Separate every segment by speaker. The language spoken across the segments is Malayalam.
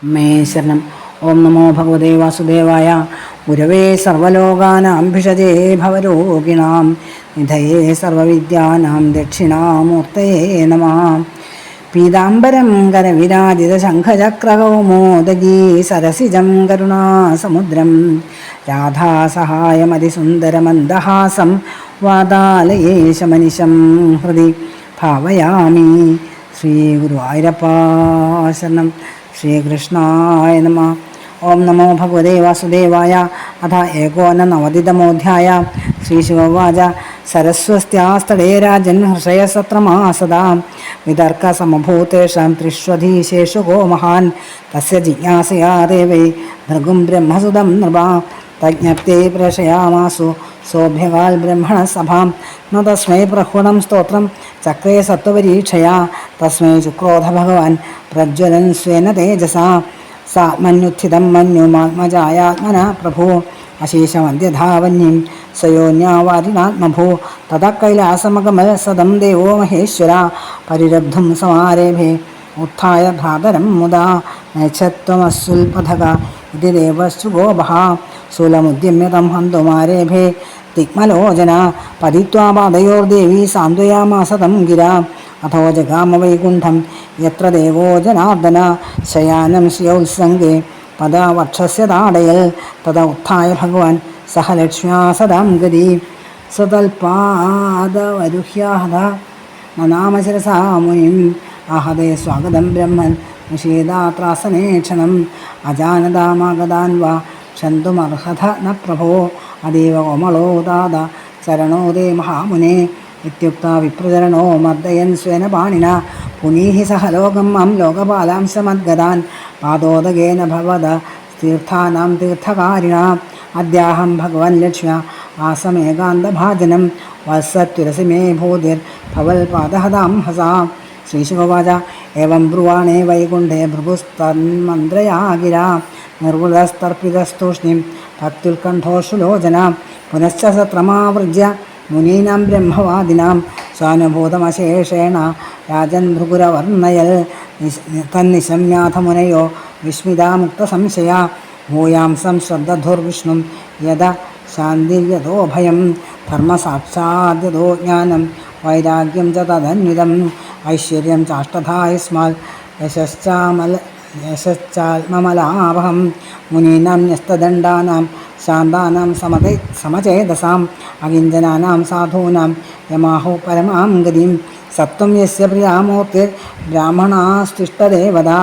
Speaker 1: മേ ശരണം. ഓം നമോ ഭഗവതേ വാസുദേവായ. ഗുരവേ സർവലോകാനാം ഭിഷജേ ഭവരോഗിണാം നിധയേ സർവവിദ്യാനാം ദക്ഷിണാമൂർത്തയേ നമഃ. പീതാംബരം കരവിരാജിതശംഖചക്രകൗമോദഗീ സരസിജം കരുണാസമുദ്രം രാധാസഹായമതിസുന്ദരമന്ദഹാസം വാതാലയേശമനിശം ഹൃദി ഭാവയാമി. ശ്രീ ഗുരുവായൂരപ്പാ ശരണം. ശ്രീകൃഷ്ണായ നമഃ. ഓം നമോ ഭഗവതേ വാസുദേവായ. അഥ ഏകോനനവതിതമോധ്യായ. ശ്രീശിവോവാച. സരസ്വസ്ത്യാസ്തടേ രാജൻ ഹൃഷയസത്രമാസദാ വിതർക്കസമഭൂതേഷാം ത്രിഷ്വധീശേഷു ഗോ മഹാൻ തസ്യ ജിജ്ഞാസയാ ദേവൈ ഭൃഗും ബ്രഹ്മസുതം നൃപ തജ്ഞപ്തേ പ്രേഷയാമാസു സോഭ്യകാൽ ബ്രഹ്മണ സഭാം ന തസ്മൈ പ്രഹ്വണം സ്തോത്രം ചക്രേ സത്വപരീക്ഷയാ തസ്മൈ ചുക്രോധ ഭഗവാൻ പ്രജ്വലൻ സ്വേന തേജസാ സാത്മന്യുത്ഥിതം മന്യുമാത്മജായാത്മന പ്രഭോ അശേഷമദ്യധാവന്യം സ്വയോന്യാവാരിണാത്മഭൂ തത കൈലാസമഗമൽ സദം ദേവോ മഹേശ്വര പരിരബ്ധും സമാരേഭേ ഉത്ഥായ ഭ്രാതരം മുദാ നൈച്ഛത്വമസ്സുൽപഥക ഇതി ദേവശ്ചുഗോ ബഹ ശൂലമുദ്യമ്യതം ഹന്തുമാരേഭേ തിക്മലോചന പതിത്വാ പാദയോർദേവീ സാന്ത്വയാമാസ തം ഗിരാ അഥോ ജഗാമ വൈകുണ്ഠം യത്ര ദേവോ ജനാർദ്ദന ശയാനം ശ്രിയോത്സംഗേ പദ വക്ഷസ്യ താടയൽ തത ഉത്ഥായ ഭഗവാൻ സഹ ലക്ഷ്മ്യാ സദാം ഗതി സ്വതൽപാദവരുഹ്യാഹത നനാമശിരസാ മുനിം ആഹദേ സ്വാഗതം ബ്രഹ്മൻ നിഷേധാത്രാസനേ ക്ഷണം അജാനതാമാഗതാൻ വാ ക്ഷന്തുമർഹത ന പ്രഭോ അതീവ കോമളോ ദാദ ചരണോ ദേ മഹാമുനെ ഇത്യുക്ത വിപ്രചരണോ മർദ്ദയൻ സ്വേന പാണിന പുനീഹി സഹ ലോകം മാം ലോകപാലാംശമദ്ഗതാൻ പാദോദകേന ഭവത തീർത്ഥാനാം തീർത്ഥകാരിണ അദ്യാഹം ഭഗവൻ ലക്ഷ്മ്യ ആസമേകാന്തഭാജനം വത്സത്യുരസി മേ ഭൂതിർ ഭവൽ പാദഹതാം ഹസാ. ശ്രീശിവോവാച. ഏവം ബ്രുവാണേ വൈകുണ്ഠേ ഭൃഗുസ്തന്മന്ത്രയാ ഗിരാ നിർവൃതസ്തർപ്പിതസ്തൂഷ്ണിം ഭക്ത്യുൽകണ്ഠോഷുലോചന പുനശ്ച സത്രമാവൃജ്യ മുനീനാം ബ്രഹ്മവാദിനാം സ്വാനുഭൂതമശേഷേണ രാജൻ ഭൃഗുരവർണ്ണയൽ തന്നിശമ്യാഥ മുനയോ വിസ്മിതാമുക്തസംശയ ഭൂയാംസം ശ്രദ്ധധുർവിഷ്ണും യദ ശാന്തിര്യതോ ഭയം ധർമ്മസാക്ഷാദ്യതോ ജ്ഞാനം വൈരാഗ്യം ച തദന്വിതം ഐശ്വര്യം ചാഷ്ടധായസ്മാൽ യശശ്ചാത്മമലാഭം മുനീനാം ന്യസ്തദണ്ഡാനാം ശാന്താനാം സമചേതസാം അകിഞ്ചനാനാം സാധൂനാം യമാഹു പരമാം ഗതിം സത്വം യസ്യ പ്രിയാമൂർത്തിർ ബ്രാഹ്മണാസ്തിഷ്ഠദേവതാ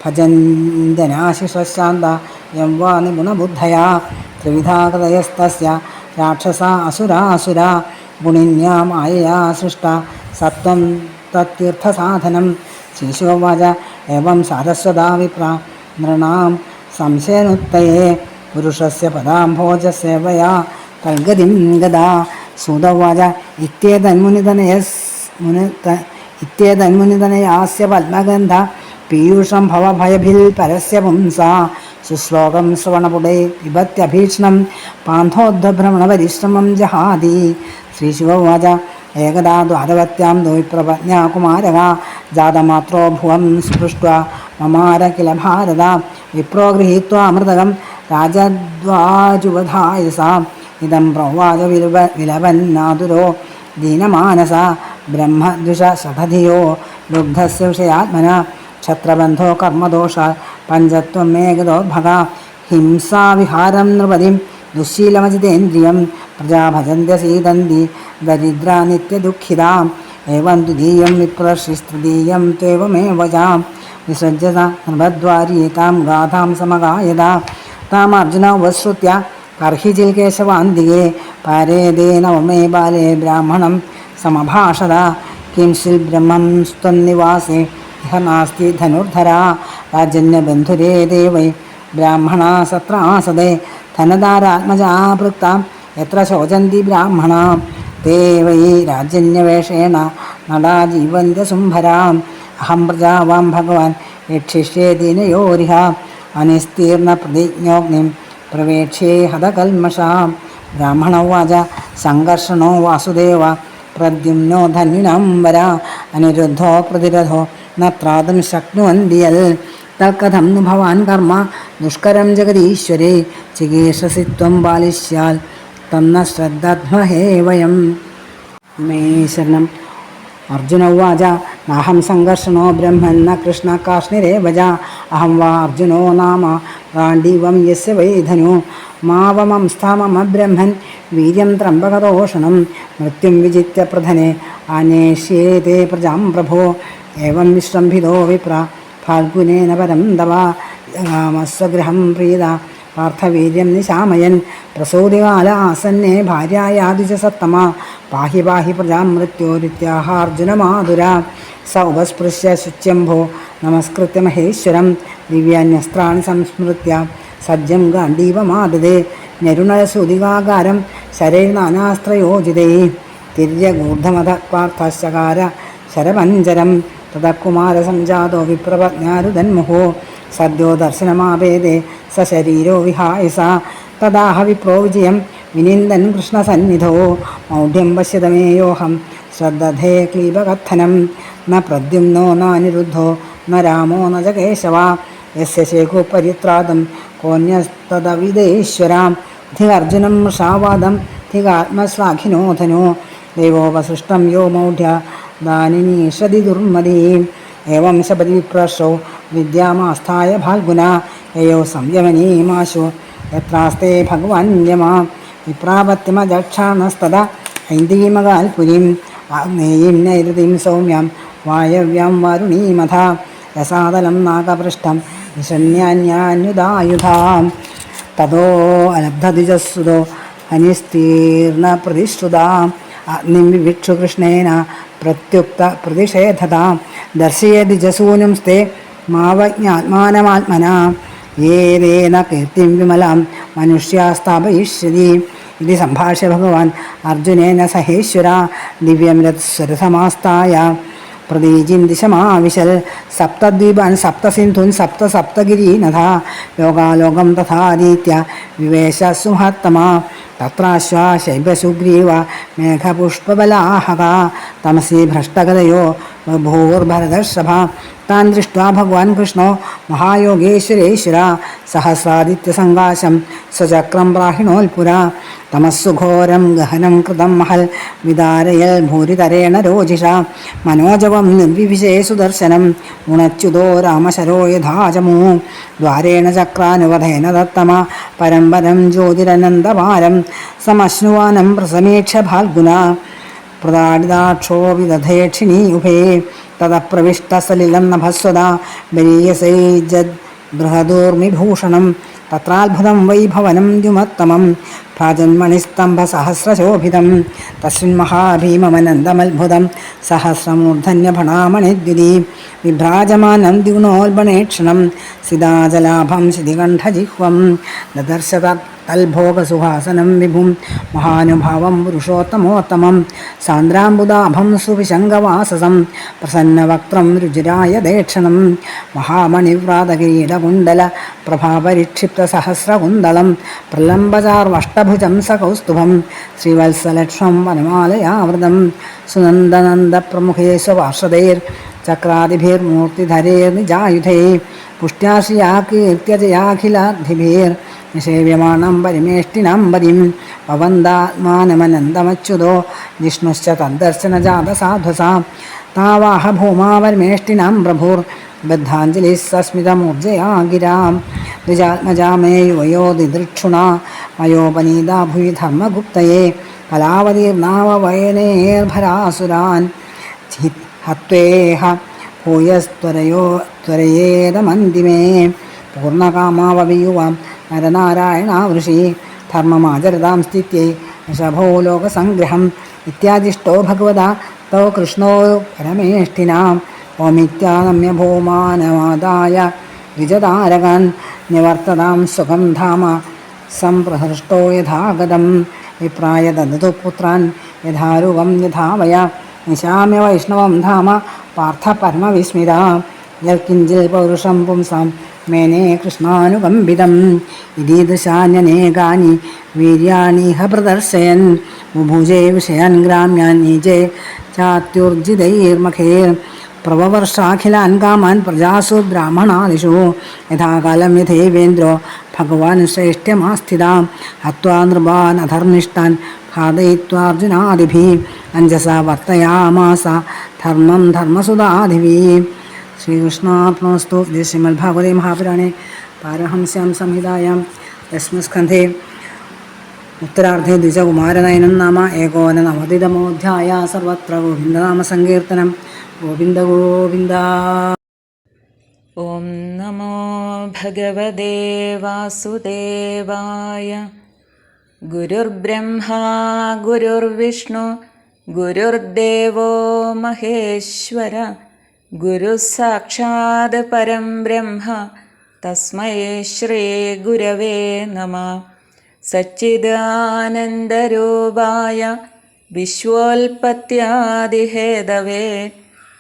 Speaker 1: ഭജന്തനാശിഷശാന്ത യം വാ നിഗുണബുദ്ധയാ ത്രിവിധാ കൃതയസ്തസ്യ രാക്ഷസാ അസുരാസുരാ ഗുണിന്യാ മായയാ സൃഷ്ട സത്വം തത്തീർത്ഥസാധനം. ശ്രീശിവോവാച. ഏവം സാരസ്വതാ വിപ്ര നൃണാം സംശയനുത്തയേ പുരുഷസ്യ പദാംഭോജസേവയാ തൽഗതിം ഗദാ. സൂതോവാച. ഇത്യേതന്മുനിതനയാസ്യ പത്മഗന്ധ പീയൂഷം ഭവഭയഭിൽ പരസ്യ പുംസാ സുശ്ലോകം ശ്രവണപുടേ പിബത്യഭീക്ഷ്ണം പാന്ഥോദ്ധഭ്രമണപരിശ്രമം ജഹാതി. ശ്രീശിവോവാച. ഏകദാ ദ്വാരവത്യാം ദ്വൈപ്രപജ്ഞാ കുമാരക ജാതമാത്രോ ഭുവം സ്പൃഷ്ട്വാ മമാര കില ഭാരത വിപ്രോ ഗൃഹീത്വാ അമൃതകം രാജദ്വാജുവധായസാ ഇദം പ്രവാച വിലവന്നാതുരോ ദീനമാനസ ബ്രഹ്മദ്വിഷ ശഠധിയോ ലുബ്ധസ്യ വിഷയാത്മന ക്ഷത്രബന്ധോ കർമ്മദോഷ പഞ്ചത്വം മേഘദോദ്ഭഗ ഹിംസാവിഹാരം നൃപതിം ദുശ്ശീലമജിതേന്ദ്രിയം പ്രജാ ഭജന്ത്യ സീതന്തി ദരിദ്ര നിത്യദുഃഖിതാ ഏവം ദ്വിതീയം വിപ്രശ്രീസ്തൃതീയം ത്വേവമേവ ചാം വിസൃജ്യ നൃപദ്വാരീ താം ഗാഥാം സമഗായത താമർജുന ഉപശ്രുത്യ കർഹിചിൽ കേശവാന്തികേ പാരേദേ നവമേ ബാലേ ബ്രാഹ്മണം സമഭാഷത കിംശിൽ ബ്രഹ്മം സ്ത്വന്നിവാസേ ഇഹ നാസ്തി ധനുർധരാ രാജന്യബന്ധുരേ ദേവൈ ബ്രാഹ്മണാ സത്രാസദേ ധനദാരാത്മജാ ഭൃക്താം എത്ര ശോചന്തി ബ്രാഹ്മണാ തേ വൈ രാജന്യവേഷേണ നടാ ജീവന്ത്യ സുംഭരാം അഹം പ്രജാവാം ഭഗവാൻ രക്ഷിഷ്യേ ദീനയോരിഹ അനിസ്തീർണ പ്രതിജ്ഞോഗ്നിം പ്രവേക്ഷ്യേ ഹതകൽമഷാം. ബ്രാഹ്മണോവാച. സംഘർഷണോ വാസുദേവ പ്രദ്യുമ്നോ ധന്വിനാം വര അനിരുദ്ധോ പ്രതിരഥോ ന ത്രാതും ശക്നുവന്തി യൽ തൽക്കഥം नु ഭവാൻ കർമ്മ ദുഷ്കരം ജഗദീശ്വരേ ചികീർഷസി ത്വം ബാലിശ്യാൽ തന്ന ശ്രദ്ധാത്മഹേ വയം. മേ ശരണം. അർജുന ഉവാച നാഹം സംഘർഷണോ ബ്രഹ്മന്ന കൃഷ്ണ കാശ്നിരേവജ അഹം വാ അർജുനോ നാമ ഗാണ്ഡീവം യസ്യ വൈധനു മാവമംസ്ഥാമമ ബ്രഹ്മൻ വീര്യം ത്രംബകദോഷണം മൃത്യും വിജിത്യ പ്രധനെ ആനേഷ്യേതേ പ്രജാം പ്രഭോ ഏവം വിശ്രംഭിതോ വിപ്ര ഫാൽഗുനേന പരം തവ ജഗാമസ്വഗൃഹം പ്രീത പാർത്ഥവീര്യം നിശാമയൻ പ്രസൂതികാല ആസന്നേ ഭാര്യായാദിജ സത്തമ പാഹി പാഹി പ്രജാം മൃത്യോരിത്യാഹാർജുനമാതുര സ ഉപസ്പൃശ്യ ശുച്യംഭോ നമസ്കൃത്യ മഹേശ്വരം ദിവ്യാന്യസ്ത്രാണി സംസ്മൃത്യ സജ്ജം ഗാണ്ഡീവമാദദേ ഞരുണസൂതികാകാരം ശരൈർനാനാസ്ത്രയോജിതൈ തിര്യഗൂർധമത പാർത്ഥശ്ചകാര ശരപഞ്ചരം തതകുമാരസഞ്ജാതോ വിപ്രപജ്ഞാരുതന്മുഹോ സദ്യോ ദർശനമാപേദേ സശരീരോ വിഹായസ തദാഹ വിപ്രോ വിജയം വിനിന്ദൻ കൃഷ്ണസന്നിധോ മൗഢ്യം പശ്യതമേയോഹം ശ്രദ്ധധേ ക്ലീബകഥനം ന പ്രദ്യുമ്നോ നാനിരുദ്ധോ ന രാമോ ന ച കേശവ യസ്യ ശേഖോ പരിത്രാതം കോന്യസ്തദവിദേശ്വരാം ധികർജുനം മൃഷാവാദം ധികാത്മശ്ലാഘിനോധനോ ദൈവോപസൃഷ്ടം യോ മൗഢ്യ ദാനിനീഷതി ദുർമതീം ഏവം ശബരി വിപ്രശോ വിദ്യാമാസ്ഥായ ഫാൽഗുന യയോ സംയമനീമാശു യത്രാസ്തേ ഭഗവാൻ യമാ വിപ്രാപത്യമജക്ഷാണസ്തത ഐന്ദീമകാൽപുരീം ആഗ്നേയീം നൈരുതിം സൗമ്യം വായവ്യാം വാരുണീമഥ രസാതലം നാഗപൃഷ്ടം വിഷണ്യാന്യാന്യുധായുധാം തതോ അലബ്ധദ്വിജസുതോ ഹനിസ്തീർണ പ്രതിശ്രുതാം അഗ്നിം വിവിക്ഷു കൃഷ്ണേന പ്രത്യുക്ത പ്രതിഷേധതാം ദർശയേദ്വിജസൂനും സ്തേ മാവജ്ഞാത്മാനമാത്മന ഏതേന കീർത്തിം വിമലാം മനുഷ്യാസ്ഥാപയിഷ്യതി ഇതി സംഭാഷ്യ ഭഗവാൻ അർജുനേന സഹേശ്വര ദിവ്യം രത്സ്വരസമാസ്ഥായ പ്രതീജിം ദിശമാവിശൽ സപ്തദ്വീപാൻ സപ്തസിന്ധൂൻ സപ്തഗിരീനഥ ലോകാലോകം തഥാദീത്യ വിവേശ സുമഹത്തമാ തത്രാശ്വാശൈബസുഗ്രീവ മേഘപുഷ്പബലാഹക തമസി ഭ്രഷ്ടഗതയോ ബഭൂർഭരതർഷഭ താൻ ദൃഷ്ട്വാ ഭഗവാൻ കൃഷ്ണോ മഹായോഗേശ്വരേശ്വര സഹസ്രാദിത്യസങ്കാശം സ്വചക്രം പ്രാഹിണോൽപുര തമസ്സുഘോരം ഗഹനം കൃതം മഹൽ വിദാരയൽ ഭൂരിതരേണ രോജിഷ മനോജവം നിർവിവിശേ സുദർശനം ഗുണച്യുതോ രാമശരോ യഥാചമൂ ദ്വാരേണ ചക്രാനുവധേന ദത്തമ പരമ്പരം ജ്യോതിരനന്ദപാരം സമശ്നുവാനം പ്രസമീക്ഷ ഫാൽഗുന പ്രതാടിതാക്ഷോ വിദധേക്ഷിണീ ഉഭേ തതപ്രവിഷ്ടസലിലം നഭസ്വദാ ബലീയസൈജദ് ബൃഹദൂർമിഭൂഷണം തത്രാത്ഭുതം വൈഭവനം ദ്യുമത്തമം ഭ്രാജന്മണിസ്തംഭസഹസ്രശോഭിതം തസ്മിന്മഹാഭീമമനന്തമത്ഭുതം സഹസ്രമൂർധന്യഫണാമണിദ്യുതി വിഭ്രാജമാനം ദ്വിഗുണോൽബണേക്ഷണം സിതാജലാഭം ശിതികണ്ഠജിഹ്വം ദദർശ തൽഭോഗസുഹാസനം വിഭും മഹാനുഭാവം പുരുഷോത്തമോത്തമം സാന്ദ്രാംബുദാഭം സുവിശങ്കവാസസം പ്രസന്നവക്ത്രം രുചിരായദേക്ഷണം മഹാമണിവ്രാതകിരീടകുണ്ടല പ്രഭാപരിക്ഷിപ്തസഹസ്രകുന്തളം പ്രലംബചാർവഷ്ടഭുജം സകൗസ്തുഭം ശ്രീവത്സലക്ഷ്മം വനമാലയാവൃതം സുനന്ദനന്ദപ്രമുഖേ സ്വപാർഷദൈർ ചക്രാദിഭിർമൂർത്തിധരേർനിജായുധൈ പുഷ്ട്യാശ്രിയാ കീർത്യജയാഖിലാധിഭിർ നിഷേവ്യമാണം പരിമേഷ്ടിനാം പതിം പവന്താത്മാനമനന്തമച്യുതോ ജിഷ്ണുശ്ച തദ്ദർശനജാതസാധ്വസാ താവാഹ ഭൂമാപരിമേഷ്ടിനാം പ്രഭുർ ബദ്ധാഞ്ജലിः സസ്മിതമൂർജയാ ഗിരാം ദ്വിജാത്മജാമേ യുവയോ ദിദൃക്ഷുണ മയോപനീതാ ഭുവി ധർമ്മഗുപ്തയേ കലാവതീർണാവവയനേർഭരാസുരാൻ ഹത്വേഹ ഭൂയസ്ത്വരയേതമന്തിമേ പൂർണ്ണകാമാവവിയുവാം നരനാരായണാവൃഷി ധർമ്മമാചരതാം സ്ഥിത്യൈ ഋഷഭോ ലോകസംഗ്രഹം ഇത്യാദിഷ്ടോ ഭഗവതാ തോ കൃഷ്ണോ പരമേഷ്ഠിനാം ഓമിത്യാനമ്യ ഭൂമാനമാദായ ദ്വിജതാരകാൻ നിവർത്തതാം സുഖം ധാമ സംപ്രഹൃഷ്ടോ യഥാഗതം വിപ്രായ ദദതു പുത്രാൻ യഥാരൂപം യഥാവയ നിശാമ്യ വൈഷ്ണവം ധാമ പാർത്ഥ പരമവിസ്മിത യൽക്കിഞ്ചിൽ പൗരുഷം പുംസാം മേനേ കൃഷ്ണാനുകമ്പിതം ഇതീദൃശാന്യനേകാനി വീര്യാണിഹ പ്രദർശയൻ ബുഭുജേ വിഷയാൻ ഗ്രാമ്യാൻ നീജേ ചാത്യുർജിതൈർമഖേർ പ്രവവർഷാഖിലാൻ കാമാൻ പ്രജാസു ബ്രാഹ്മണാദിഷു യഥാകാലം യഥേവേന്ദ്രോ ഭഗവാൻ ശ്രേഷ്ഠ്യമാസ്ഥിതാം ഹത്വാ നൃപാൻ അധർമ്മിഷ്ടാൻ ഘാതയിത്വാർജുനാദിഭിः അഞ്ജസ വർത്തയാമാസ ധർമ്മം ധർമ്മസുതാദിഭിः. ശ്രീകൃഷ്ണാർപ്പണമസ്തു. ഇത് ശ്രീമദ്ഭാഗവതേ മഹാപുരാണേ പാരമഹംസ്യാം സംഹിതായാം ദശമസ്കന്ധേ ഉത്തരാർദ്ധേ ദ്വിജകുമാരനയനം നാമ ഏകോനനവതിതമോऽധ്യായ. സർവത്ര ഗോവിന്ദനാമസങ്കീർത്തനം. ഗോവിന്ദ ഗോവിന്ദ.
Speaker 2: ഓം നമോ ഭഗവതേ വാസുദേവായ. ഗുരുർബ്രഹ്മാ ഗുരുർവിഷ്ണു ഗുരുർദേവോ മഹേശ്വര. ഗുരുഃ സാക്ഷാത് പരം ബ്രഹ്മ തസ്മൈ ശ്രീ ഗുരവേ നമഃ. സച്ചിദാനന്ദരൂപായ വിശ്വോൽപത്യാദിഹേതവേ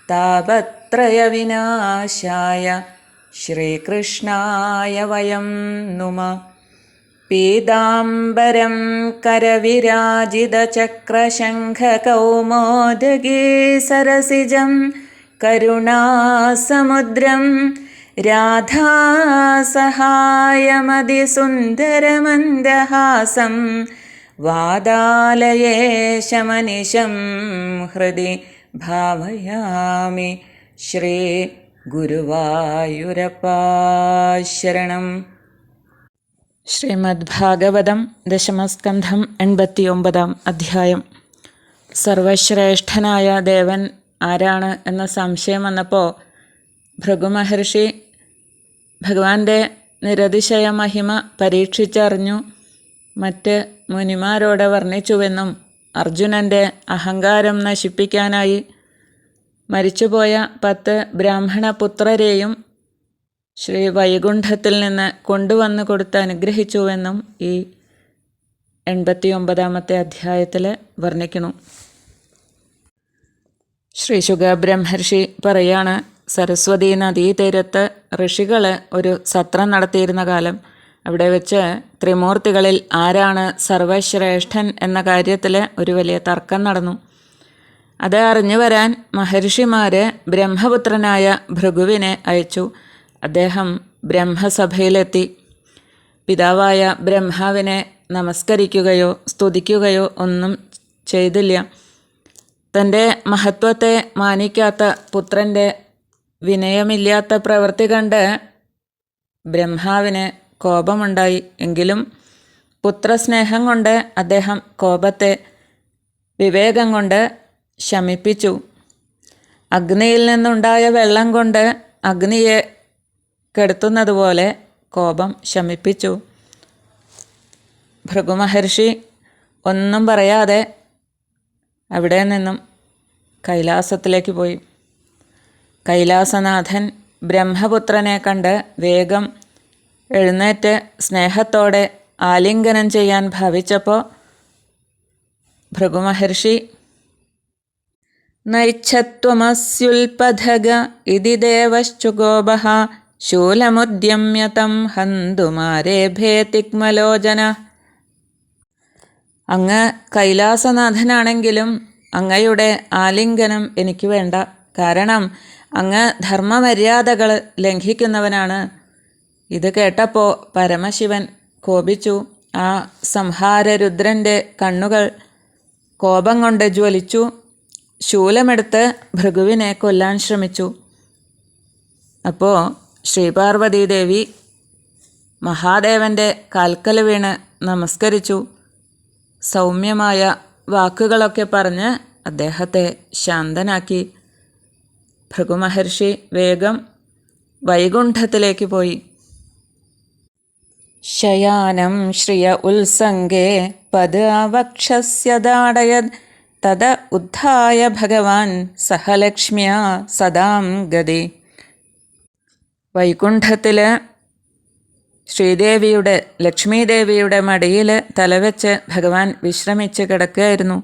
Speaker 2: താപത്രയവിനാശായ ശ്രീകൃഷ്ണായ വയം നുമഃ. പീതാംബരം കരവിരാജിതചക്രശംഖകൗമോദഗീ സരസിജം കരുണാസമുദ്രം രാധാസഹായമതിസുന്ദരമന്ദഹാസം വാതാലയേശമനിശം ഹൃദി ഭാവയാമി. ശ്രീ ഗുരുവായൂരപ്പാ ശരണം. ശ്രീമദ്ഭാഗവതം ദശമസ്കന്ധം 89 അധ്യായം. സർവശ്രേഷ്ഠനായ ദേവൻ ആരാണ് എന്ന സംശയം വന്നപ്പോൾ ഭൃഗുമഹർഷി ഭഗവാന്റെ നിരതിശയ മഹിമ പരീക്ഷിച്ചറിഞ്ഞു. മറ്റ് മുനിമാരോട് വർണ്ണിച്ചുവെന്നും അർജുനൻ്റെ അഹങ്കാരം നശിപ്പിക്കാനായി മരിച്ചുപോയ 10 ബ്രാഹ്മണപുത്രരെയും ശ്രീ വൈകുണ്ഠത്തിൽ നിന്ന് കൊണ്ടുവന്നു കൊടുത്ത് അനുഗ്രഹിച്ചുവെന്നും ഈ 89 അധ്യായത്തിൽ വർണ്ണിക്കുന്നു. ശ്രീ ശുകബ്രഹ്മർഷി പറയാണ്, സരസ്വതി നദീതീരത്ത് ഋഷികൾ ഒരു സത്രം നടത്തിയിരുന്ന കാലം. അവിടെ വെച്ച് ത്രിമൂർത്തികളിൽ ആരാണ് സർവശ്രേഷ്ഠൻ എന്ന കാര്യത്തിൽ ഒരു വലിയ തർക്കം നടന്നു. അത് അറിഞ്ഞു വരാൻ മഹർഷിമാർ ബ്രഹ്മപുത്രനായ ഭൃഗുവിനെ അയച്ചു. അദ്ദേഹം ബ്രഹ്മസഭയിലെത്തി. പിതാവായ ബ്രഹ്മാവിനെ നമസ്കരിക്കുകയോ സ്തുതിക്കുകയോ ഒന്നും ചെയ്തില്ല. തൻ്റെ മഹത്വത്തെ മാനിക്കാത്ത പുത്രൻ്റെ വിനയമില്ലാത്ത പ്രവൃത്തി കണ്ട് ബ്രഹ്മാവിന് കോപമുണ്ടായി. എങ്കിലും പുത്രസ്നേഹം കൊണ്ട് അദ്ദേഹം കോപത്തെ വിവേകം കൊണ്ട് ശമിപ്പിച്ചു. അഗ്നിയിൽ നിന്നുണ്ടായ വെള്ളം കൊണ്ട് അഗ്നിയെ കെടുത്തുന്നതുപോലെ കോപം ശമിപ്പിച്ചു. ഭൃഗുമഹർഷി ഒന്നും പറയാതെ അവിടെ നിന്നും കൈലാസത്തിലേക്ക് പോയി. കൈലാസനാഥൻ ബ്രഹ്മപുത്രനെ കണ്ട് വേഗം എഴുന്നേറ്റ് സ്നേഹത്തോടെ ആലിംഗനം ചെയ്യാൻ ഭാവിച്ചപ്പോൾ ഭൃഗുമഹർഷി നൈച്ഛത്വമസ്യുൽപഥഗ ഇതി ദേവശ്ചുഗോപഃ ശൂലമുദ്യമ്യതം ഹന്തുമാരേഭേ തിക്മലോചന. അങ്ങ് കൈലാസനാഥനാണെങ്കിലും അങ്ങയുടെ ആലിംഗനം എനിക്ക് വേണ്ട. കാരണം അങ്ങ് ധർമ്മമര്യാദകൾ ലംഘിക്കുന്നവനാണ്. ഇത് കേട്ടപ്പോൾ പരമശിവൻ കോപിച്ചു. ആ സംഹാരരുദ്രൻ്റെ കണ്ണുകൾ കോപം കൊണ്ട് ജ്വലിച്ചു. ശൂലമെടുത്ത് ഭൃഗുവിനെ കൊല്ലാൻ ശ്രമിച്ചു. അപ്പോൾ ശ്രീപാർവതീദേവി മഹാദേവൻ്റെ കാൽക്കൽ വീണ് നമസ്കരിച്ചു. സൗമ്യമായ വാക്കുകളൊക്കെ പറഞ്ഞ് അദ്ദേഹത്തെ ശാന്തനാക്കി. ഭൃഗുമഹർഷി വേഗം വൈകുണ്ഠത്തിലേക്ക് പോയി. ശയാനം ശ്രിയ ഉത്സംഗേ പദവക്ഷസ്യദാടയത് തദ ഉദ്ധായ ഭഗവാൻ സഹലക്ഷ്മ്യാ സദാം ഗതി. വൈകുണ്ഠത്തിൽ ശ്രീദേവിയുടെ ലക്ഷ്മീദേവിയുടെ മടിയിൽ തലവെച്ച് ഭഗവാൻ വിശ്രമിച്ച് കിടക്കുകയായിരുന്നു.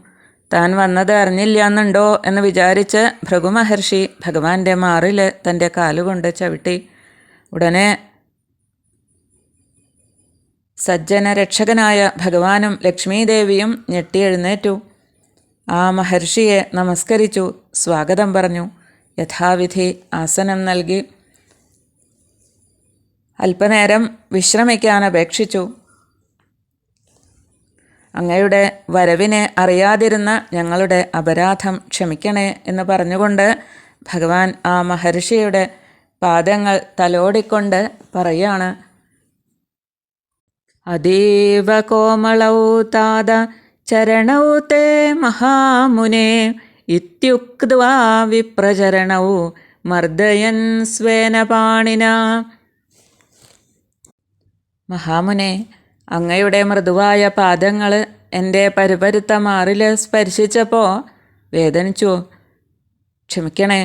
Speaker 2: താൻ വന്നത് അറിഞ്ഞില്ല എന്നുണ്ടോ എന്ന് വിചാരിച്ച് ഭൃഗുമഹർഷി ഭഗവാന്റെ മാറിൽ തൻ്റെ കാലുകൊണ്ട് ചവിട്ടി. ഉടനെ സജ്ജന രക്ഷകനായ ഭഗവാനും ലക്ഷ്മീദേവിയും ഞെട്ടി എഴുന്നേറ്റു. ആ മഹർഷിയെ നമസ്കരിച്ചു, സ്വാഗതം പറഞ്ഞു. യഥാവിധി ആസനം നൽകി അല്പനേരം വിശ്രമിക്കാൻ അപേക്ഷിച്ചു. അങ്ങയുടെ വരവിനെ അറിയാതിരുന്ന ഞങ്ങളുടെ അപരാധം ക്ഷമിക്കണേ എന്ന് പറഞ്ഞുകൊണ്ട് ഭഗവാൻ ആ മഹർഷിയുടെ പാദങ്ങൾ തലോടിക്കൊണ്ട് പറയാണ്: അതീവ കോമളൗ താത ചരണൗ തേ മഹാമുനെ ഇത്യുക്ത്വാ വിപ്രചരണൗ മർദ്ദയൻ സ്വേന പാണിന. മഹാമുനെ, അങ്ങയുടെ മൃദുവായ പാദങ്ങൾ എൻ്റെ പരുപരുത്ത മാറിൽ സ്പർശിച്ചപ്പോൾ വേദനിച്ചു. ക്ഷമിക്കണേ.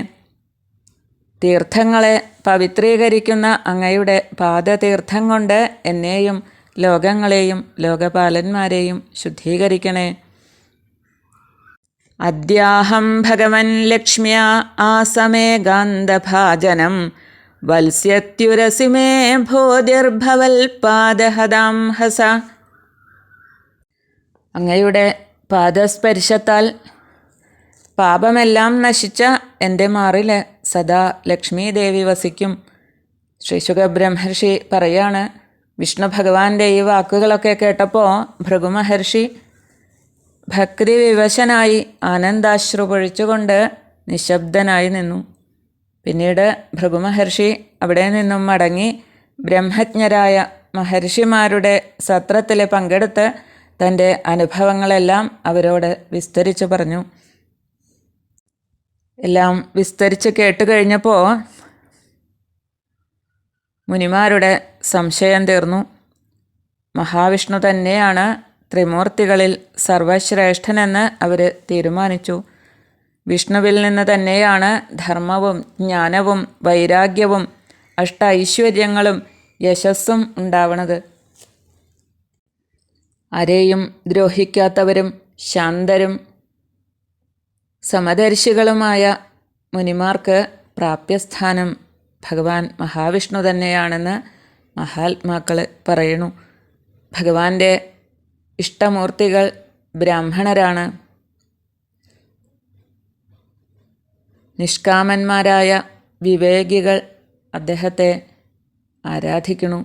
Speaker 2: തീർത്ഥങ്ങളെ പവിത്രീകരിക്കുന്ന അങ്ങയുടെ പാദതീർത്ഥം കൊണ്ട് എന്നെയും ലോകങ്ങളെയും ലോകപാലന്മാരെയും ശുദ്ധീകരിക്കണേ. അദ്യാഹം ഭഗവൻ ലക്ഷ്മ്യാ ആസമേകാന്തഭാജനം വത്സ്യത്യുരസി മേ ഭോതിർഭവൽ പാദഹദാം ഹസ. അങ്ങയുടെ പാദസ്പർശത്താൽ പാപമെല്ലാം നശിച്ച എൻ്റെ മാറിൽ സദാ ലക്ഷ്മീദേവി വസിക്കും. ശ്രീ ശുകബ്രഹ്മർഷി പറയാണ്: വിഷ്ണു ഭഗവാന്റെ ഈ വാക്കുകളൊക്കെ കേട്ടപ്പോൾ ഭൃഗുമഹർഷി ഭക്തി വിവശനായി ആനന്ദാശ്രു പൊഴിച്ചുകൊണ്ട് നിശബ്ദനായി നിന്നു. പിന്നീട് ഭൃഗുമഹർഷി അവിടെ നിന്നും മടങ്ങി ബ്രഹ്മജ്ഞരായ മഹർഷിമാരുടെ സത്രത്തിൽ പങ്കെടുത്ത് തൻ്റെ അനുഭവങ്ങളെല്ലാം അവരോട് വിസ്തരിച്ചു പറഞ്ഞു. എല്ലാം വിസ്തരിച്ച് കേട്ടുകഴിഞ്ഞപ്പോൾ മുനിമാരുടെ സംശയം തീർന്നു. മഹാവിഷ്ണു തന്നെയാണ് ത്രിമൂർത്തികളിൽ സർവശ്രേഷ്ഠനെന്ന് അവർ തീരുമാനിച്ചു. വിഷ്ണുവിൽ നിന്ന് തന്നെയാണ് ധർമ്മവും ജ്ഞാനവും വൈരാഗ്യവും ഐശ്വര്യങ്ങളും യശസ്സും ഉണ്ടാവണത്. ആരെയും ദ്രോഹിക്കാത്തവരും ശാന്തരും സമദർശികളുമായ മുനിമാർക്ക് പ്രാപ്യസ്ഥാനം ഭഗവാൻ മഹാവിഷ്ണു തന്നെയാണെന്ന് മഹാത്മാക്കൾ പറയുന്നു. ഭഗവാന്റെ ഇഷ്ടമൂർത്തികൾ ബ്രാഹ്മണരാണ്. നിഷ്കാമന്മാരായ വിവേകികൾ അദ്ദേഹത്തെ ആരാധിക്കുന്നു.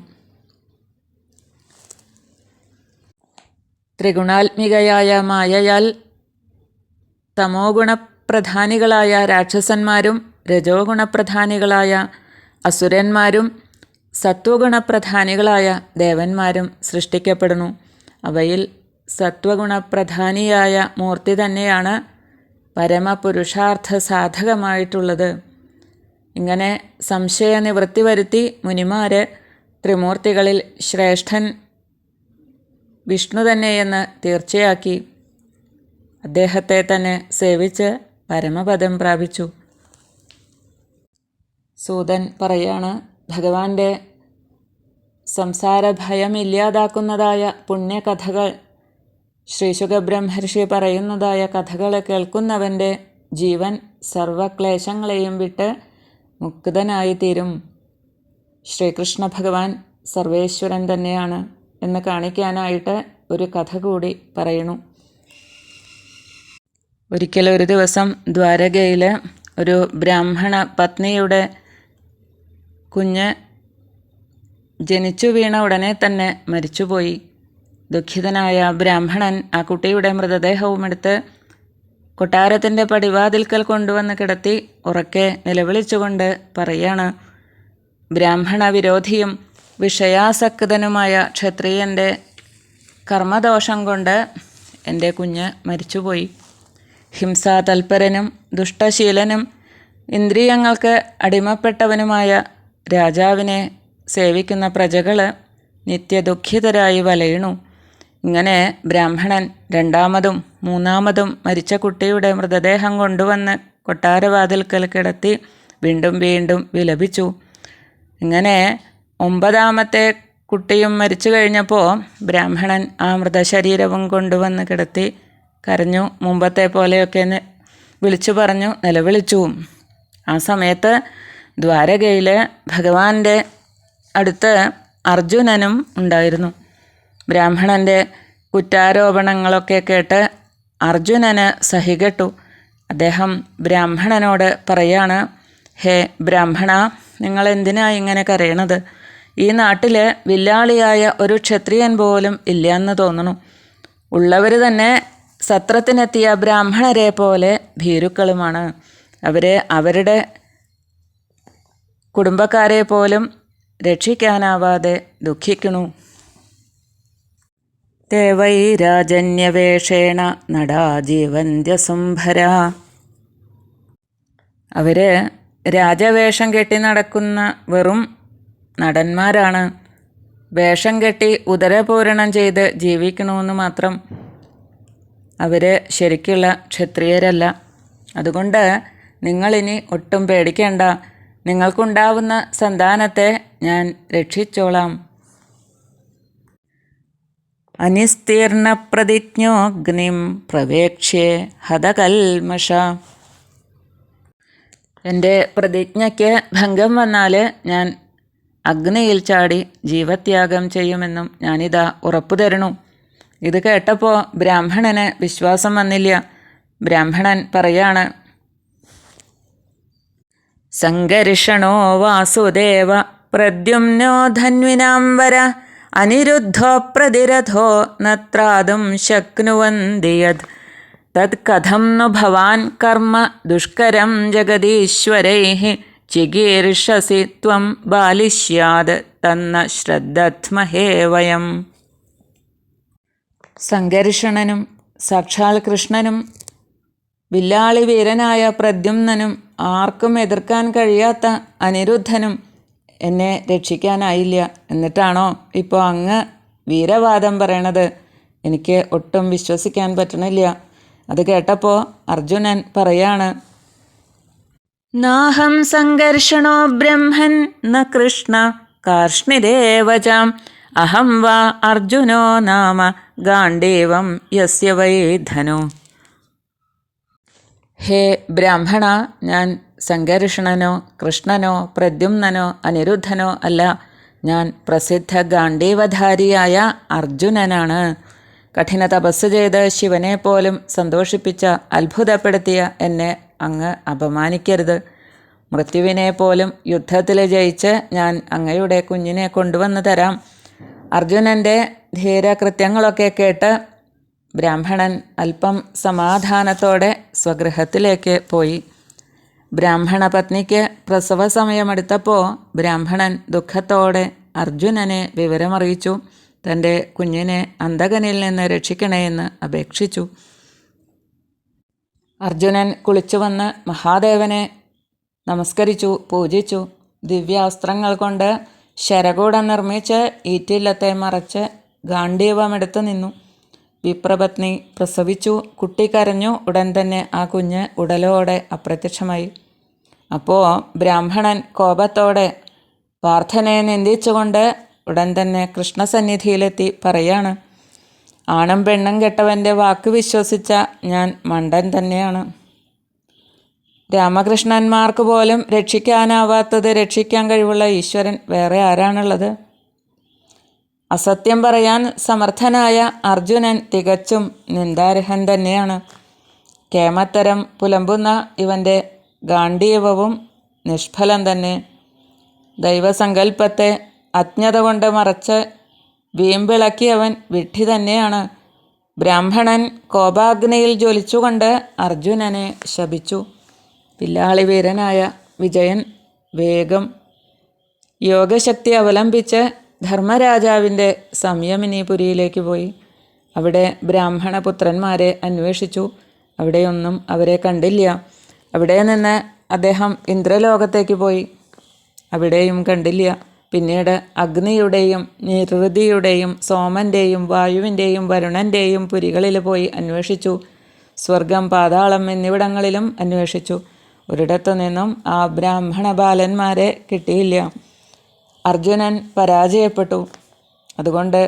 Speaker 2: ത്രിഗുണാത്മികയായ മായയാൽ തമോ ഗുണപ്രധാനികളായ രാക്ഷസന്മാരും രജോ ഗുണപ്രധാനികളായ അസുരന്മാരും സത്വഗുണപ്രധാനികളായ ദേവന്മാരും സൃഷ്ടിക്കപ്പെടുന്നു. അവയിൽ സത്വഗുണപ്രധാനിയായ മൂർത്തി തന്നെയാണ് പരമപുരുഷാർത്ഥ സാധകമായിട്ടുള്ളത്. ഇങ്ങനെ സംശയനിവൃത്തി വരുത്തി മുനിമാര് ത്രിമൂർത്തികളിൽ ശ്രേഷ്ഠൻ വിഷ്ണു തന്നെയെന്ന് തീർച്ചയാക്കി അദ്ദേഹത്തെ തന്നെ സേവിച്ച് പരമപദം പ്രാപിച്ചു. സൂതൻ പറയാണ്: ഭഗവാന്റെ സംസാര ഭയമില്ലാതാക്കുന്നതായ പുണ്യകഥകൾ ശ്രീ ശുകബ്രഹ്മർഷി പറയുന്നതായ കഥകൾ കേൾക്കുന്നവൻ്റെ ജീവൻ സർവക്ലേശങ്ങളെയും വിട്ട് മുക്തനായിത്തീരും. ശ്രീകൃഷ്ണ ഭഗവാൻ സർവേശ്വരൻ തന്നെയാണ് എന്ന് കാണിക്കാനായിട്ട് ഒരു കഥ കൂടി പറയുന്നു. ഒരിക്കലൊരു ദിവസം ദ്വാരകയിൽ ഒരു ബ്രാഹ്മണ പത്നിയുടെ കുഞ്ഞ് ജനിച്ചു വീണ ഉടനെ തന്നെ മരിച്ചുപോയി. ദുഃഖിതനായ ബ്രാഹ്മണൻ ആ കുട്ടിയുടെ മൃതദേഹവും എടുത്ത് കൊട്ടാരത്തിൻ്റെ പടിവാതിൽക്കൽ കൊണ്ടുവന്ന് കിടത്തി ഉറക്കെ നിലവിളിച്ചുകൊണ്ട് പറയാണ്: ബ്രാഹ്മണ വിരോധിയും വിഷയാസക്തനുമായ ക്ഷത്രിയൻ്റെ കർമ്മദോഷം കൊണ്ട് എൻ്റെ കുഞ്ഞ് മരിച്ചുപോയി. ഹിംസാതൽപരനും ദുഷ്ടശീലനും ഇന്ദ്രിയങ്ങൾക്ക് അടിമപ്പെട്ടവനുമായ രാജാവിനെ സേവിക്കുന്ന പ്രജകൾ നിത്യദുഃഖിതരായി വലയണു. ഇങ്ങനെ ബ്രാഹ്മണൻ രണ്ടാമതും മൂന്നാമതും മരിച്ച കുട്ടിയുടെ മൃതദേഹം കൊണ്ടുവന്ന് കൊട്ടാരവാതിൽക്കൽ കിടത്തി വീണ്ടും വീണ്ടും വിലപിച്ചു. ഇങ്ങനെ 9ാമത്തെ കുട്ടിയും മരിച്ചു കഴിഞ്ഞപ്പോൾ ബ്രാഹ്മണൻ ആ മൃതശരീരവും കൊണ്ടുവന്ന് കിടത്തി കരഞ്ഞു. മുമ്പത്തെ പോലെയൊക്കെ വിളിച്ചു പറഞ്ഞു നിലവിളിച്ചു. ആ സമയത്ത് ദ്വാരകയിൽ ഭഗവാന്റെ അടുത്ത് അർജുനനും ഉണ്ടായിരുന്നു. ബ്രാഹ്മണൻ്റെ കുറ്റാരോപണങ്ങളൊക്കെ കേട്ട് അർജുനന് സഹികെട്ടു. അദ്ദേഹം ബ്രാഹ്മണനോട് പറയാണ്, ഹേ ബ്രാഹ്മണ, നിങ്ങൾ എന്തിനാ ഇങ്ങനെ കരയണത്? ഈ നാട്ടിൽ വില്ലാളിയായ ഒരു ക്ഷത്രിയൻ പോലും ഇല്ലയെന്ന് തോന്നുന്നു. ഉള്ളവർ തന്നെ സത്രത്തിനെത്തിയ ബ്രാഹ്മണരെ പോലെ ഭീരുക്കളുമാണ്. അവരുടെ കുടുംബക്കാരെ പോലും രക്ഷിക്കാനാവാതെ ദുഃഖിക്കണു. തേ വൈ രാജന്യവേഷേണ നടാജീവന്ത്യസുംഭര. അവർ രാജവേഷം കെട്ടി നടക്കുന്ന വെറും നടന്മാരാണ്. വേഷം കെട്ടി ഉദരപൂരണം ചെയ്ത് ജീവിക്കണമെന്ന് മാത്രം. അവർ ശരിക്കുള്ള ക്ഷത്രിയരല്ല. അതുകൊണ്ട് നിങ്ങളിനി ഒട്ടും പേടിക്കേണ്ട. നിങ്ങൾക്കുണ്ടാവുന്ന സന്താനത്തെ ഞാൻ രക്ഷിച്ചോളാം. അനിസ്തീർണപ്രതിജ്ഞോഗ്നിം പ്രവേക്ഷ്യ ഹതകൽമഷ. എൻ്റെ പ്രതിജ്ഞയ്ക്ക് ഭംഗം വന്നാൽ ഞാൻ അഗ്നിയിൽ ചാടി ജീവത്യാഗം ചെയ്യുമെന്നും ഞാനിതാ ഉറപ്പു തരണു. ഇത് കേട്ടപ്പോൾ ബ്രാഹ്മണന് വിശ്വാസം വന്നില്ല. ബ്രാഹ്മണൻ പറയാണ്, സംഘർഷണോ വാസുദേവ പ്രദ്യുമ്നോ ധന്വിനാം വര അനിരുദ്ധോ പ്രതിരഥോ നത്രാതും ശക്നുവന്തി യത് തത് കഥം നു ഭവാൻ കർമ്മ ദുഷ്കരം ജഗദീശ്വരൈഃ ചികീർഷസി ത്വം ബാലിഷ്യാത് തന്ന ശ്രദ്ധത്മഹേ വയം. സംഘർഷണനും സാക്ഷാൽ കൃഷ്ണനും വില്ലാളി വീരനായ പ്രദ്യുമ്നനും ആർക്കും എതിർക്കാൻ കഴിയാത്ത അനിരുദ്ധനും എന്നെ രക്ഷിക്കാനായില്ല. എന്നിട്ടാണോ ഇപ്പോൾ അങ്ങ് വീരവാദം പറയണത്? എനിക്ക് ഒട്ടും വിശ്വസിക്കാൻ പറ്റണില്ല. അത് കേട്ടപ്പോൾ അർജുനൻ പറയാണ്, നാഹം സംഘർഷണോ ബ്രഹ്മൻ ന കൃഷ്ണ കാർഷ്ണിരേവചാം അഹം വാ അർജുനോ നാമ ഗാണ്ഡീവം യസ്യ വൈ ധനു. ഹേ ബ്രാഹ്മണ, ഞാൻ സംഘർഷണനോ കൃഷ്ണനോ പ്രദ്യുമ്നനോ അനിരുദ്ധനോ അല്ല. ഞാൻ പ്രസിദ്ധ ഗാണ്ഡീവധാരിയായ അർജുനനാണ്. കഠിന തപസ് ചെയ്ത് ശിവനെ പോലും സന്തോഷിപ്പിച്ച അത്ഭുതപ്പെടുത്തിയ എന്നെ അങ്ങ് അപമാനിക്കരുത്. മൃത്യുവിനെ പോലും യുദ്ധത്തിൽ ജയിച്ച് ഞാൻ അങ്ങയുടെ കുഞ്ഞിനെ കൊണ്ടുവന്ന് തരാം. അർജുനൻ്റെ ധീരകൃത്യങ്ങളൊക്കെ കേട്ട് ബ്രാഹ്മണൻ അല്പം സമാധാനത്തോടെ സ്വഗൃഹത്തിലേക്ക് പോയി. ബ്രാഹ്മണ പത്നിക്ക് പ്രസവ സമയമെടുത്തപ്പോൾ ബ്രാഹ്മണൻ ദുഃഖത്തോടെ അർജുനനെ വിവരമറിയിച്ചു. തൻ്റെ കുഞ്ഞിനെ അന്തകനിൽ നിന്ന് രക്ഷിക്കണേയെന്ന് അപേക്ഷിച്ചു. അർജുനൻ കുളിച്ചു വന്ന് മഹാദേവനെ നമസ്കരിച്ചു, പൂജിച്ചു. ദിവ്യാസ്ത്രങ്ങൾ കൊണ്ട് ശരകൂടം നിർമ്മിച്ച് ഈറ്റില്ലത്തെ മറച്ച് ഗാണ്ഡീവമെടുത്തു നിന്നു. വിപ്രപത്നി പ്രസവിച്ചു. കുട്ടി കരഞ്ഞു. ഉടൻ തന്നെ ആ കുഞ്ഞ് ഉടലോടെ അപ്രത്യക്ഷമായി. അപ്പോൾ ബ്രാഹ്മണൻ കോപത്തോടെ പാർത്ഥനെ നിന്ദിച്ചുകൊണ്ട് ഉടൻ തന്നെ കൃഷ്ണസന്നിധിയിലെത്തി പറയാണ്, ആണും പെണ്ണും കെട്ടവൻ്റെ വാക്ക് വിശ്വസിച്ച ഞാൻ മണ്ടൻ തന്നെയാണ്. രാമകൃഷ്ണന്മാർക്ക് പോലും രക്ഷിക്കാനാവാത്തത് രക്ഷിക്കാൻ കഴിവുള്ള ഈശ്വരൻ വേറെ ആരാണുള്ളത്? അസത്യം പറയാൻ സമർത്ഥനായ അർജുനൻ തികച്ചും നിന്ദാർഹൻ തന്നെയാണ്. കേമത്തരം പുലമ്പുന്ന ഇവൻ്റെ ഗാണ്ഡീവവും നിഷ്ഫലം തന്നെ. ദൈവസങ്കല്പത്തെ അജ്ഞത കൊണ്ട് മറച്ച് വീമ്പിളക്കിയവൻ വിഡ്ഢി തന്നെയാണ്. ബ്രാഹ്മണൻ കോപാഗ്നിയിൽ ജ്വലിച്ചുകൊണ്ട് അർജുനനെ ശപിച്ചു. വില്ലാളി വീരനായ വിജയൻ വേഗം യോഗശക്തി അവലംബിച്ച് ധർമ്മരാജാവിൻ്റെ സംയമിനിപുരിയിലേക്ക് പോയി. അവിടെ ബ്രാഹ്മണപുത്രന്മാരെ അന്വേഷിച്ചു. അവിടെയൊന്നും അവരെ കണ്ടില്ല. അവിടെ നിന്ന് അദ്ദേഹം ഇന്ദ്രലോകത്തേക്ക് പോയി. അവിടെയും കണ്ടില്ല. പിന്നീട് അഗ്നിയുടെയും നിരുതിയുടെയും സോമൻ്റെയും വായുവിൻ്റെയും വരുണൻ്റെയും പുരികളിൽ പോയി അന്വേഷിച്ചു. സ്വർഗം, പാതാളം എന്നിവിടങ്ങളിലും അന്വേഷിച്ചു. ഒരിടത്തു നിന്നും ആ ബ്രാഹ്മണ ബാലന്മാരെ കിട്ടിയില്ല. അർജുനൻ പരാജയപ്പെട്ടു. അതുകൊണ്ട്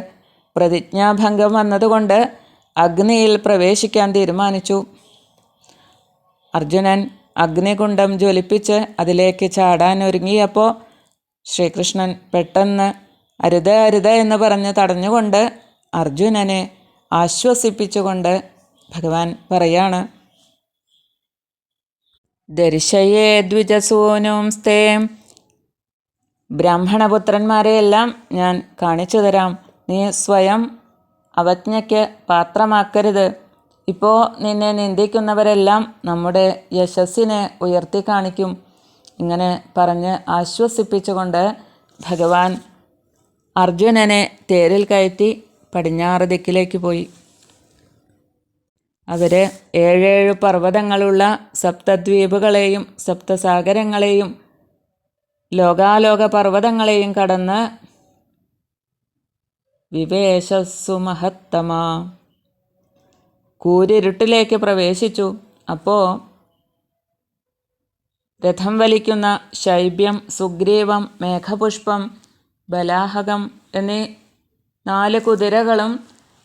Speaker 2: പ്രതിജ്ഞാഭംഗം വന്നതുകൊണ്ട് അഗ്നിയിൽ പ്രവേശിക്കാൻ തീരുമാനിച്ചു. അർജുനൻ അഗ്നികുണ്ഡം ജ്വലിപ്പിച്ച് അതിലേക്ക് ചാടാൻ ഒരുങ്ങിയപ്പോൾ ശ്രീകൃഷ്ണൻ പെട്ടെന്ന് അരുത് അരുത് എന്ന് പറഞ്ഞ് തടഞ്ഞുകൊണ്ട് അർജുനനെ ആശ്വസിപ്പിച്ചുകൊണ്ട് ഭഗവാൻ പറയാണ്, ദർശയേ ദ്വിജസൂനുംസ്തേ. ബ്രാഹ്മണപുത്രന്മാരെയെല്ലാം ഞാൻ കാണിച്ചു തരാം. നീ സ്വയം അവജ്ഞയ്ക്ക് പാത്രമാക്കരുത്. ഇപ്പോൾ നിന്നെ നിന്ദിക്കുന്നവരെല്ലാം നമ്മുടെ യശസ്സിനെ ഉയർത്തി കാണിക്കും. ഇങ്ങനെ പറഞ്ഞ് ആശ്വസിപ്പിച്ചുകൊണ്ട് ഭഗവാൻ അർജുനനെ തേരിൽ കയറ്റി പടിഞ്ഞാറ് ദിക്കിലേക്ക് പോയി. അവർ 7 പർവ്വതങ്ങളുള്ള സപ്തദ്വീപുകളെയും സപ്തസാഗരങ്ങളെയും ലോകാലോക പർവ്വതങ്ങളെയും കടന്ന് വിവേശസ്സു മഹത്തമ കൂരിരുട്ടിലേക്ക് പ്രവേശിച്ചു. അപ്പോൾ രഥം വലിക്കുന്ന ശൈബ്യം, സുഗ്രീവം, മേഘപുഷ്പം, ബലാഹകം എന്നീ 4 കുതിരകളും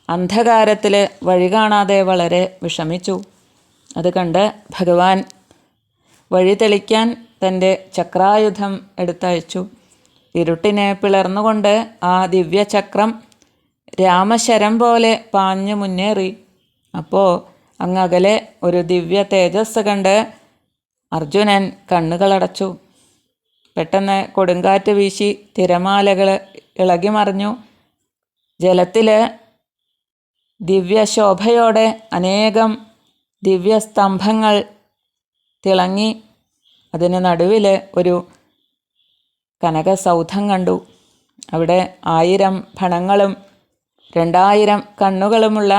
Speaker 2: അന്ധകാരത്തിൽ വഴി കാണാതെ വളരെ വിഷമിച്ചു. അത് കണ്ട് ഭഗവാൻ വഴി തെളിക്കാൻ തൻ്റെ ചക്രായുധം എടുത്തയച്ചു. ഇരുട്ടിനെ പിളർന്നുകൊണ്ട് ആ ദിവ്യചക്രം രാമശരം പോലെ പാഞ്ഞു മുന്നേറി. അപ്പോൾ അങ്ങകലെ ഒരു ദിവ്യ തേജസ് കണ്ട് അർജുനൻ കണ്ണുകളടച്ചു. പെട്ടെന്ന് കൊടുങ്കാറ്റ് വീശി തിരമാലകൾ ഇളകി മറിഞ്ഞു. ജലത്തിൽ ദിവ്യശോഭയോടെ അനേകം ദിവ്യസ്തംഭങ്ങൾ തിളങ്ങി. അതിന് നടുവിൽ ഒരു കനകസൗധം കണ്ടു. അവിടെ 1000 ഫണങ്ങളും 2000 കണ്ണുകളുമുള്ള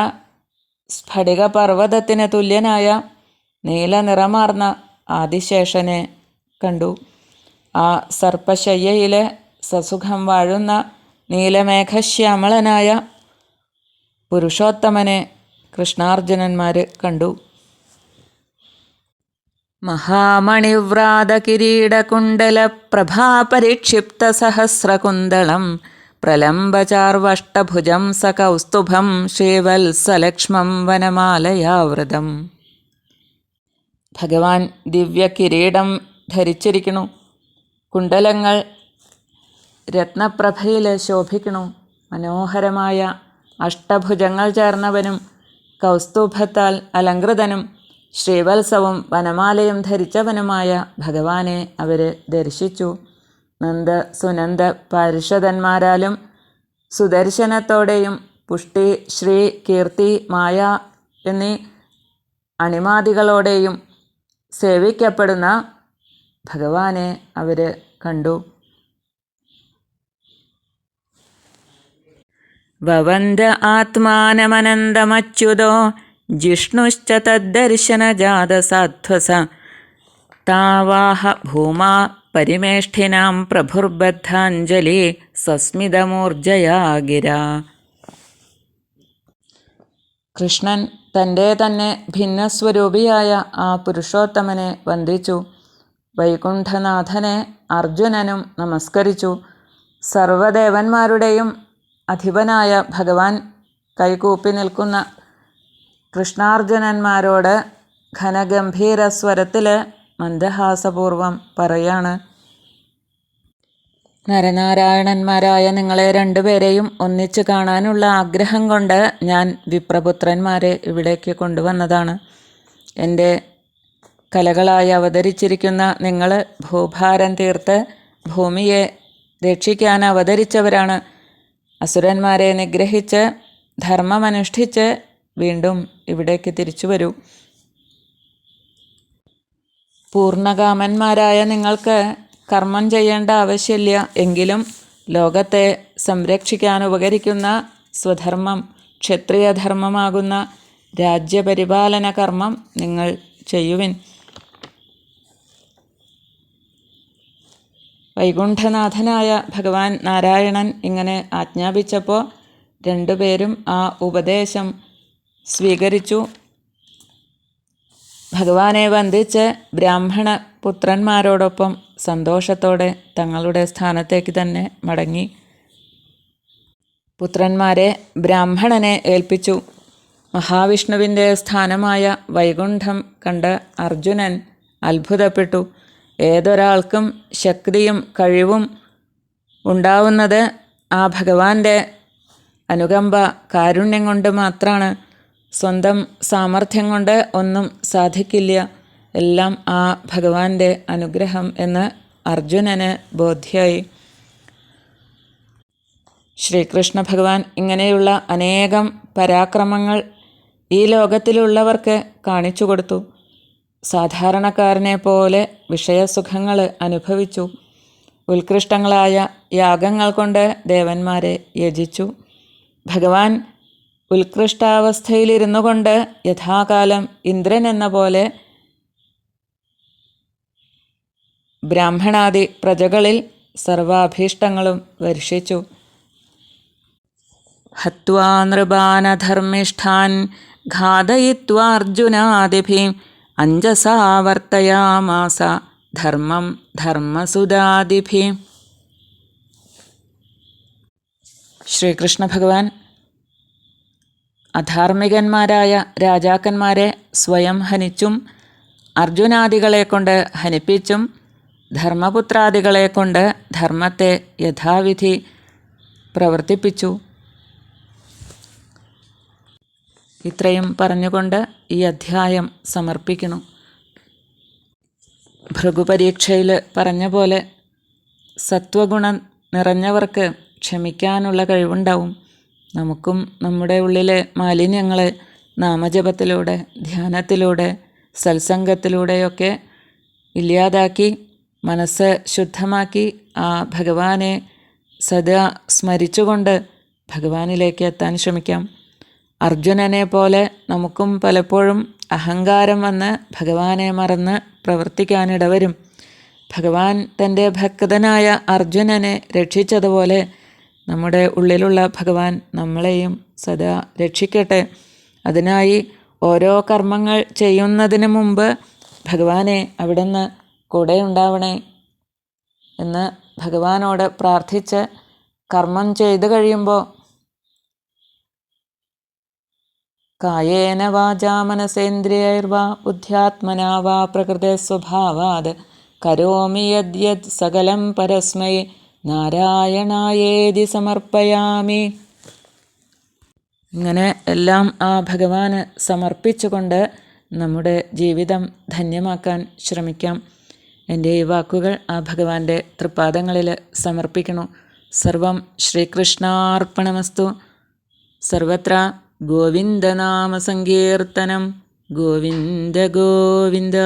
Speaker 2: സ്ഫടിക പർവ്വതത്തിന് തുല്യനായ നീലനിറമാർന്ന ആദിശേഷനെ കണ്ടു. ആ സർപ്പശയ്യയിൽ സസുഖം വാഴുന്ന നീലമേഘശ്യാമളനായ പുരുഷോത്തമനെ കൃഷ്ണാർജുനന്മാർ കണ്ടു. മഹാമണിവ്രാതകിരീടകുണ്ടല പ്രഭാപരിക്ഷിപ്ത സഹസ്രകുന്തളം പ്രലംബചാർവഷ്ടഭുജം സകൗസ്തുഭം ശ്രീവത്സലക്ഷ്മം വനമാലയാവൃതം. ഭഗവാൻ ദിവ്യ കിരീടം ധരിച്ചിരിക്കണു. കുണ്ടലങ്ങൾ രത്നപ്രഭയിൽ ശോഭിക്കണു. മനോഹരമായ അഷ്ടഭുജങ്ങൾ ചേർന്നവനും കൗസ്തുഭത്താൽ അലങ്കൃതനും ശ്രീവത്സവും വനമാലയും ധരിച്ചവനുമായ ഭഗവാനെ അവർ ദർശിച്ചു. നന്ദ സുനന്ദ പാരിഷദന്മാരാലും സുദർശനത്തോടെയും പുഷ്ടി, ശ്രീ, കീർത്തി, മായ എന്നീ അണിമാദികളോടെയും സേവിക്കപ്പെടുന്ന ഭഗവാനെ അവർ കണ്ടു. വവന്ത ആത്മാനമനന്തമച്യുതോ ജിഷ്ണുശ്ച തദ്ദർശനജാതസാധ്വസ താവാഹ ഭൂമാ പരിമേഷ്ഠിനാം പ്രഭുർബദ്ധാഞ്ജലി സസ്മിതമൂർജയാ ഗിര. കൃഷ്ണൻ തൻ്റെ തന്നെ ഭിന്നസ്വരൂപിയായ ആ പുരുഷോത്തമനെ വന്ദിച്ചു. വൈകുണ്ഠനാഥനെ അർജുനനും നമസ്കരിച്ചു. സർവദേവന്മാരുടെയും അധിപനായ ഭഗവാൻ കൈകൂപ്പി നിൽക്കുന്ന കൃഷ്ണാർജുനന്മാരോട് ഘനഗംഭീര സ്വരത്തിൽ മന്ദഹാസപൂർവം പറയാണ്: നരനാരായണന്മാരായ നിങ്ങളെ 2 പേരെയും ഒന്നിച്ച് കാണാനുള്ള ആഗ്രഹം കൊണ്ട് ഞാൻ വിപ്രപുത്രന്മാരെ ഇവിടേക്ക് കൊണ്ടുവന്നതാണ്. എൻ്റെ കലകളായി അവതരിച്ചിരിക്കുന്ന നിങ്ങൾ ഭൂഭാരം തീർത്ത് ഭൂമിയെ രക്ഷിക്കാൻ അവതരിച്ചവരാണ്. അസുരന്മാരെ നിഗ്രഹിച്ച് ധർമ്മമനുഷ്ഠിച്ച് വീണ്ടും ഇവിടേക്ക് തിരിച്ചു വരൂ. പൂർണ്ണകാമന്മാരായ നിങ്ങൾക്ക് കർമ്മം ചെയ്യേണ്ട ആവശ്യമില്ല. എങ്കിലും ലോകത്തെ സംരക്ഷിക്കാൻ ഉപകരിക്കുന്ന സ്വധർമ്മം, ക്ഷത്രിയധർമ്മമാകുന്ന രാജ്യപരിപാലന കർമ്മം നിങ്ങൾ ചെയ്യുവിൻ. വൈകുണ്ഠനാഥനായ ഭഗവാൻ നാരായണൻ ഇങ്ങനെ ആജ്ഞാപിച്ചപ്പോൾ 2 പേരും ആ ഉപദേശം സ്വീകരിച്ചു. ഭഗവാനെ വന്ദിച്ച് ബ്രാഹ്മണ പുത്രന്മാരോടൊപ്പം സന്തോഷത്തോടെ തങ്ങളുടെ സ്ഥാനത്തേക്ക് തന്നെ മടങ്ങി. പുത്രന്മാരെ ബ്രാഹ്മണനെ ഏൽപ്പിച്ചു. മഹാവിഷ്ണുവിൻ്റെ സ്ഥാനമായ വൈകുണ്ഠം കണ്ട അർജുനൻ അത്ഭുതപ്പെട്ടു. ഏതൊരാൾക്കും ശക്തിയും കഴിവും ഉണ്ടാവുന്നത് ആ ഭഗവാന്റെ അനുകമ്പ, കാരുണ്യം കൊണ്ട് മാത്രമാണ്. സ്വന്തം സാമർഥ്യം കൊണ്ട് ഒന്നും സാധിക്കില്ല. എല്ലാം ആ ഭഗവാന്റെ അനുഗ്രഹം എന്ന് അർജുനന് ബോധ്യമായി. ശ്രീകൃഷ്ണ ഭഗവാൻ ഇങ്ങനെയുള്ള അനേകം പരാക്രമങ്ങൾ ഈ ലോകത്തിലുള്ളവർക്ക് കാണിച്ചു കൊടുത്തു. സാധാരണക്കാരനെ പോലെ വിഷയസുഖങ്ങൾ അനുഭവിച്ചു. ഉത്കൃഷ്ടങ്ങളായ യാഗങ്ങൾ കൊണ്ട് ദേവന്മാരെ യജിച്ചു. ഭഗവാൻ ഉത്കൃഷ്ടാവസ്ഥയിലിരുന്നു കൊണ്ട് യഥാകാലം ഇന്ദ്രൻ എന്ന പോലെ ബ്രാഹ്മണാദി പ്രജകളിൽ സർവാഭീഷ്ടങ്ങളും വർഷിച്ചു. ഹത്വാ നൃപാനധർമ്മിഷ്ഠാൻ ഘാതയിത്വാ അർജുനാദിഭിः അഞ്ജസാ വർത്തയാമാസ ധർമ്മം ധർമ്മസുതാദിഭിः. ശ്രീകൃഷ്ണ ഭഗവാൻ അധാർമികന്മാരായ രാജാക്കന്മാരെ സ്വയം ഹനിച്ചും അർജുനാദികളെ കൊണ്ട് ഹനിപ്പിച്ചും ധർമ്മപുത്രാദികളെ കൊണ്ട് ധർമ്മത്തെ യഥാവിധി പ്രവർത്തിപ്പിച്ചു. ഇത്രയും പറഞ്ഞുകൊണ്ട് ഈ അധ്യായം സമർപ്പിക്കുന്നു. ഭൃഗുപരീക്ഷയിൽ പറഞ്ഞ പോലെ സത്വഗുണം നിറഞ്ഞവർക്ക് ക്ഷമിക്കാനുള്ള കഴിവുണ്ടാവും. നമുക്കും നമ്മുടെ ഉള്ളിലെ മാലിന്യങ്ങളെ നാമജപത്തിലൂടെ, ധ്യാനത്തിലൂടെ, സത്സംഗത്തിലൂടെയൊക്കെ ഇല്ലാതാക്കി മനസ്സ് ശുദ്ധമാക്കി ആ ഭഗവാനെ സദാ സ്മരിച്ചുകൊണ്ട് ഭഗവാനിലേക്ക് എത്താൻ ശ്രമിക്കാം. അർജുനനെ പോലെ നമുക്കും പലപ്പോഴും അഹങ്കാരം വന്ന് ഭഗവാനെ മറന്ന് പ്രവർത്തിക്കാനിടവരും. ഭഗവാൻ തൻ്റെ ഭക്തനായ അർജുനനെ രക്ഷിച്ചതുപോലെ നമ്മുടെ ഉള്ളിലുള്ള ഭഗവാൻ നമ്മളെയും സദാ രക്ഷിക്കട്ടെ. അതിനായി ഓരോ കർമ്മങ്ങൾ ചെയ്യുന്നതിന് മുമ്പ് ഭഗവാനെ അവിടുന്ന് കൂടെ ഉണ്ടാവണേ എന്ന് ഭഗവാനോട് പ്രാർത്ഥിച്ച് കർമ്മം ചെയ്തു കഴിയുമ്പോൾ കായേന വാചാ മനസേന്ദ്രിയൈർവാ ബുദ്ധ്യാത്മനാ വാ പ്രകൃതേ സ്വഭാവാത് കരോമി യദ്യത് സകലം പരസ്മൈ നാരായണായേതി സമർപ്പയാമി. ഇങ്ങനെ എല്ലാം ആ ഭഗവാന് സമർപ്പിച്ചുകൊണ്ട് നമ്മുടെ ജീവിതം ധന്യമാക്കാൻ ശ്രമിക്കാം. എൻ്റെ ഈ വാക്കുകൾ ആ ഭഗവാന്റെ തൃപ്പാദങ്ങളിൽ സമർപ്പിക്കുന്നു. സർവം ശ്രീകൃഷ്ണാർപ്പണമസ്തു. സർവത്ര ഗോവിന്ദനാമസങ്കീർത്തനം. ഗോവിന്ദ ഗോവിന്ദ.